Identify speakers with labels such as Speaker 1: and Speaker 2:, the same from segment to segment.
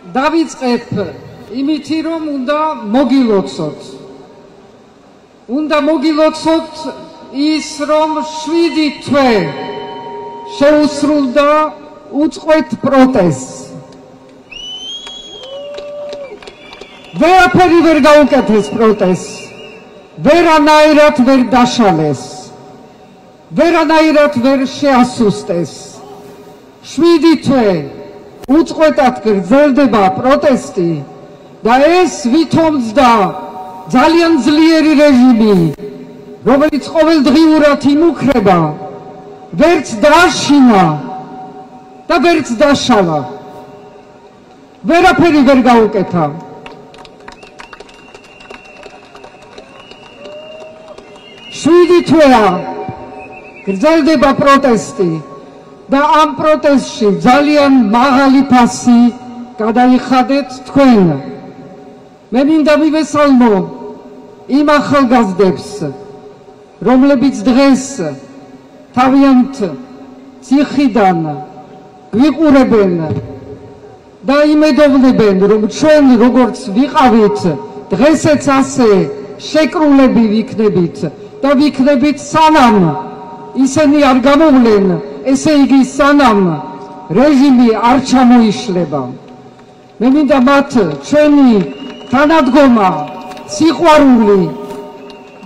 Speaker 1: დავიწყებ იმითი, რომ უნდა მოგილოცოთ. უნდა მოგილოცოთ ის, რომ 7 თვე შეუსრულდა უწყვეტ პროტესტს. ვერაფერი ვერ გაუკეთეს პროტესტს. ვერანაირად ვერ დაშალეს. ვერანაირად ვერ შეასუსტეს. 7 თვე უწყვეტად გრძელდება პროტესტი და ეს ვითომძდა ძალიან ძლიერი რეჟიმი, რომელიც ყოველდღიურად იმუქრება, ვერც დააშინა და ვერც დაშალა. ვერაფერი ვერ გაუკეთა. შვიდი თვეა გრძელდება პროტესტი და ამ პროტესტში ძალიან მაღალი ფასი გადაიხადეთ თქვენ. მე მინდა მივესალმო იმ ახალგაზრდებს, რომლებიც დღეს თავიანთ ციხიდან ვიყურებენ და იმედოვნებენ, რომ ჩვენ როგორც ვიყავით, დღესაც ასე შეკრულები ვიქნებით და ვიქნებით სანამ ისინი არ გამოვლენ, ესე იგი სანამ რეჟიმი არ ჩამოიშლება. მე მინდა მათ ჩვენი თანადგომა, სიყვარული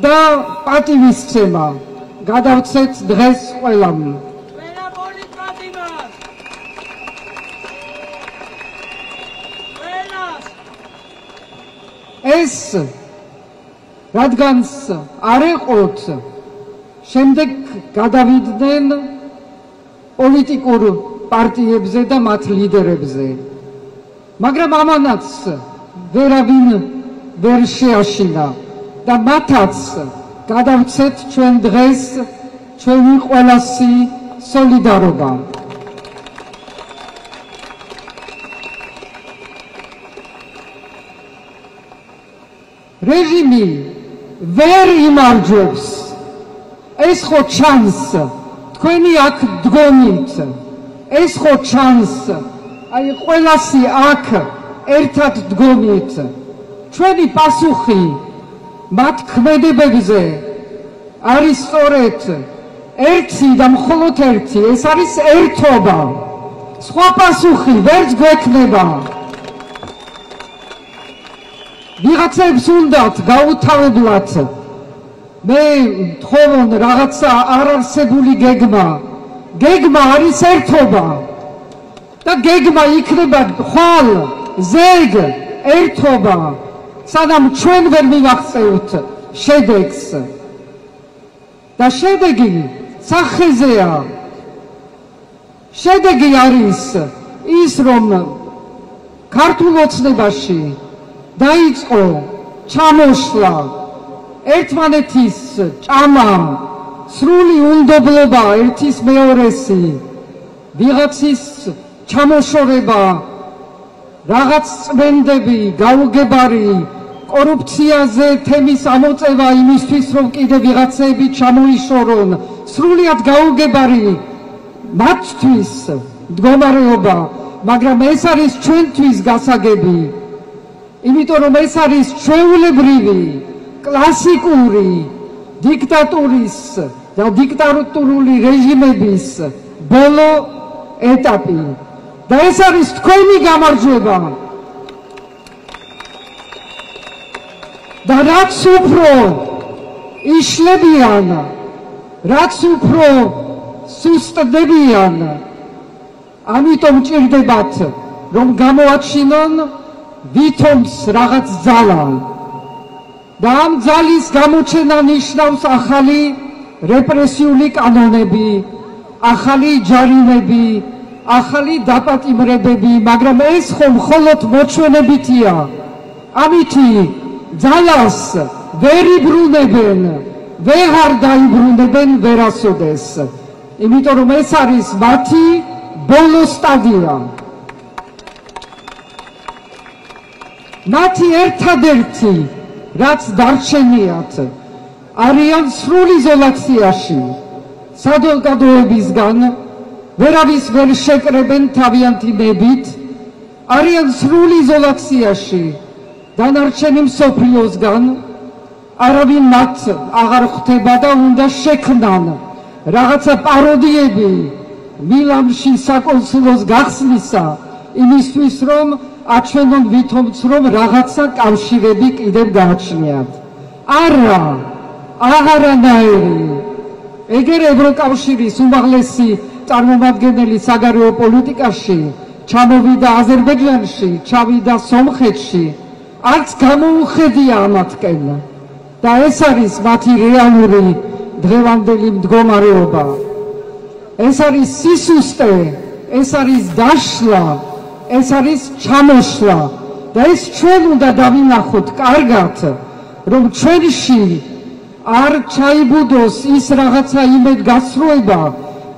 Speaker 1: და პატივისცემა გადავცეთ დღეს ყველამ. ეს რადგანს არ ეყოთ, შემდეგ გადავიდნენ პოლიტიკურ პარტიებზე და მათ ლიდერებზე. მაგრამ ამანაც ვერავინ ვერ შეაშინა და მათაც გადავცეთ ჩვენ დღეს ჩვენი ყველასი სოლიდარობა. რეჟიმი ვერ იმარჯვებს. ეს ხო ჩანს თქვენი აქ დგომით. ეს ხო ჩანს აი ყველასი აქ ერთად დგომით. ჩვენი პასუხი მათ ქმედებებზე არის სწორედ ერთი და მხოლოდ ერთი, ეს არის ერთობა. სხვა პასუხი ვერც გვექნება. ვიღაცებს უნდათ გაუთავებლად მე თხოვონ რაღაცა არარსებული გეგმა. გეგმა არის ერთობა და გეგმა იქნება ხვალ ზეგ ერთობა, სანამ ჩვენ ვერ მივაღწევთ შედეგს. და შედეგი სახეზეა. შედეგი არის ის, რომ ქართულ ოცნებაში დაიწყო ჩამოშლა, ერთმანეთის ჭამა, სრული უნდობლობა ერთის მეორესი, ვიღაცის ჩამოშორება, რაღაც წმენდები, გაუგებარი, კორუფციაზე თემის ამოწევა იმისთვის, რომ კიდე ვიღაცები ჩამოიშორონ, სრულიად გაუგებარი მათთვის მდგომარეობა, მაგრამ ეს არის ჩვენთვის გასაგები. იმიტომ რომ ეს არის ჩვეულებრივი, კლასიკური დიქტატურის და დიქტატურული რეჟიმების ბოლო ეტაპი. და ეს არის თქვენი გამარჯვება. და რაც უფრო იშლებიან, რაც უფრო სუსტდებიან, ამიტომ ჭირდებათ, რომ გამოაჩინონ ვითომს რაღაც ძალა. და ამ ძალის გამოჩენა ნიშნავს ახალი რეპრესიული კანონები, ახალი ჯარიმები, ახალი დაპატიმრებები, მაგრამ ეს ხო მხოლოდ მოჩვენებითია. ამითი ძალას ვერ იბრუნებენ, ვეღარ დაიბრუნებენ ვერასოდეს. იმიტომ რომ ეს არის მათი ბოლო სტადია. მათი ერთადერთი რაც დარჩენიათ, არიან სრულ იზოლაციაში, სადღაც ვერავის ვერ შეკრებენ თავიანთი ნებით, არიან სრულ იზოლაციაში დანარჩენი მსოფლიოსგან, არავინ მათ აღარ ხვდება და უნდა შექმნან რაღაცა პაროდიები მილანში საკონსულოს გახსნისა იმისთვის, რომ აჩვენონ ვითომც, რომ რაღაცა კავშირები კიდევ გააჩნიათ. არა, აღარანაირი. ეგერ ევროკავშირის უმაღლესი წარმომადგენელი საგარეო პოლიტიკაში ჩამოვიდა აზერბაიჯანში, ჩავიდა სომხეთში, არც გამოუხედია ამათკენ. და ეს არის მათი რეალური დღევანდელი მდგომარეობა. ეს არის სისუსტე, ეს არის დაშლა, ეს არის ჩამოშლა და ეს ჩვენ უნდა დავინახოთ კარგად, რომ ჩვენში არ ჩაიბუდოს ის რაღაცა იმედგაცრუება,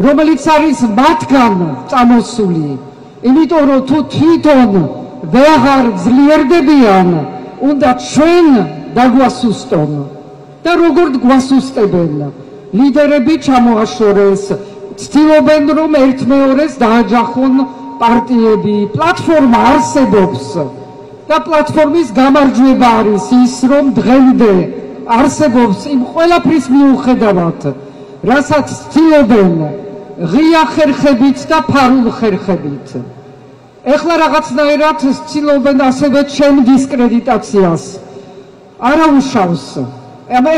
Speaker 1: რომელიც არის მათგან წამოსული. იმიტომ რომ თუ თვითონ ვეღარ ძლიერდებიან, უნდა ჩვენ დაგვასუსტონ. და როგორ გვასუსტებენ? ლიდერები ჩამოაშორეს, ცდილობენ რომ ერთმეორეს დააჯახონ პარტიები, პლატფორმა არსებობს და პლატფორმის გამარჯვება არის ის, რომ დღემდე არსებობს იმ ყველაფრის მიუხედავად, რასაც ცდილობენ ღია ხერხებით და ფარულ ხერხებით. ეხლა რაღაცნაირად ცდილობენ ასევე ჩემ დისკრედიტაციას. არა უშავს.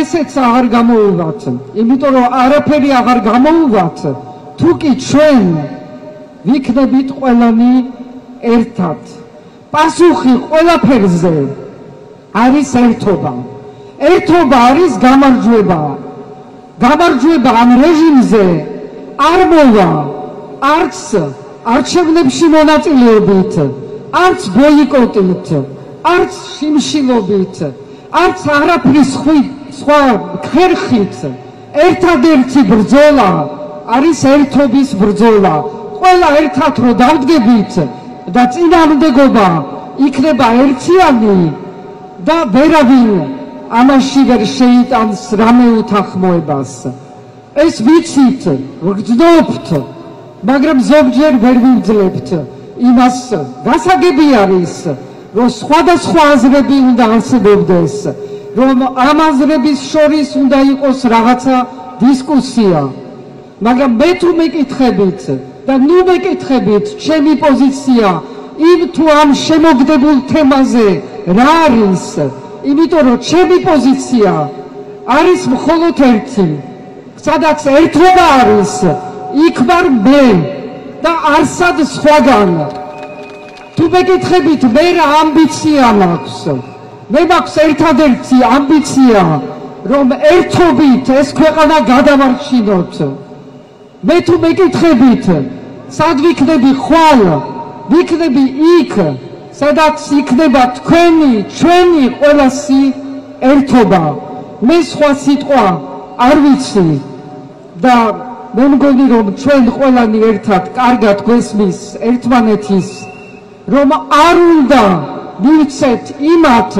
Speaker 1: ესეც აღარ გამოუვათ, იმიტომ რომ არაფერი აღარ გამოუვათ, თუ კი ჩვენ ვიქნებით ყველანი ერთად. პასუხი ყველაფერზე არის ერთობა. ერთობა არის გამარჯვება. გამარჯვება ამ რეჟიმზე არ მოვა არც არჩევნებში მონაწილეობით, არც ბოიკოტით, არც შიმშილობით, არც არაფრის სხვა ხერხით. ერთადერთი ბრძოლა არის ერთობის ბრძოლა. ყველა ერთად რო დავდგებით და წინააღმდეგობა იქნება ერთიანი და ვერავინ ამაში ვერ შეიტანს რამე უთანხმოებას. ეს ვიცით, ვგრძნობთ, მაგრამ ზოგჯერ ვერ ვიმძლებთ იმას. გასაგები არის, რომ სხვადასხვა აზრები უნდა არსებობდეს, რომ ამ აზრების შორის უნდა იყოს რაღაცა დისკუსია. მაგრამ მე თუ მეკითხებით და ნუ მეკითხებით ჩემი პოზიცია იმ თუ ამ შემოგდებულ თემაზე რა არის, იმიტომ რომ ჩემი პოზიცია არის მხოლოდ ერთი, სადაც ერთობა არის, იქ ვარ მე და არსად სხვაგან. თუ მეკითხებით მე რა ამბიცია მაქვს, მე მაქვს ერთადერთი ამბიცია, რომ ერთობით ეს ქვეყანა გადავარჩინოთ. მე თუ მეკითხებით სად ვიქნები ხვალ, ვიქნები იქ, სადაც იქნება თქვენი, ჩვენი ყველასი ერთობა. მე სხვა სიტყვა არ ვიცი და მე მგონი რომ ჩვენ ყველანი ერთად კარგად გვესმის ერთმანეთის, რომ არ უნდა მივცეთ იმათ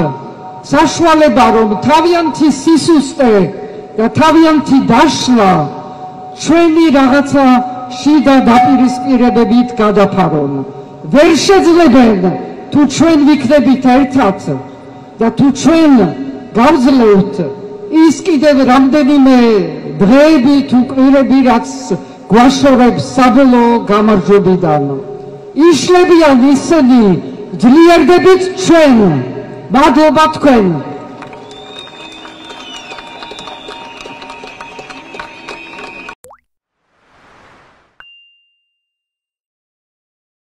Speaker 1: საშუალება, რომ თავიანთი სისუსტე და თავიანთი დაშლა ჩვენი რაღაცა შიდა დაპირისპირებებით გადაფარონ. ვერ შეძლებენ თუ ჩვენ ვიქნებით ერთად და თუ ჩვენ გავძლევთ ის კიდევ რამდენიმე დღეები თუ კვირები, რაც გვაშორებს საბოლოო გამარჯვებიდან. იშლებიან ისინი, ძლიერდებით ჩვენ. მადლობა თქვენ.